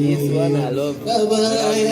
This one I love.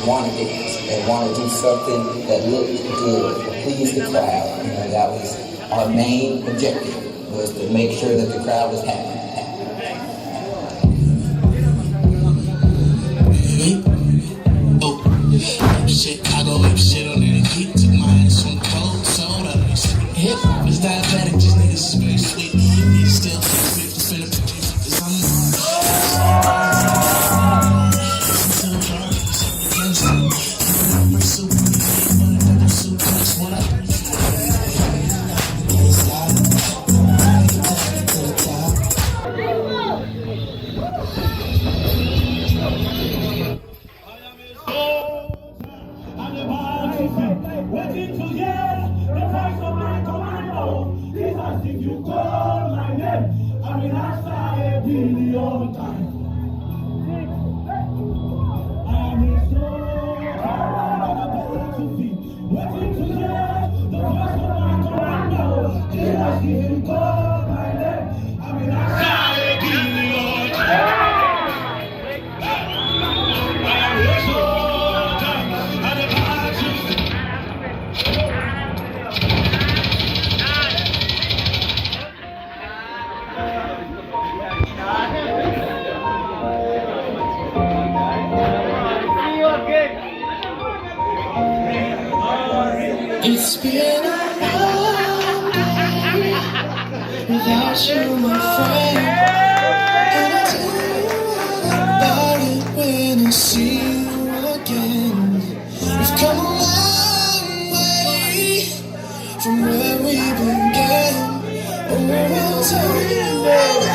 want to dance and want to do something that looked good to please the crowd. You know, that was our main objective, was to make sure that the crowd was happy. Chicago lip shit on that heat. Took my ass from the cold soda. Hip hop is diabetic, these niggas is very sweet. He's still give you all the time. I'm so tired to be waiting to hear the voice of my commando. Till I see him call my name. I mean, I give you all the time. I'm so tired. I'm about to It's been a long day without you, my friend. And I tell you all about it when I see you again. We've come a long way from where we began. Oh, I'll tell you all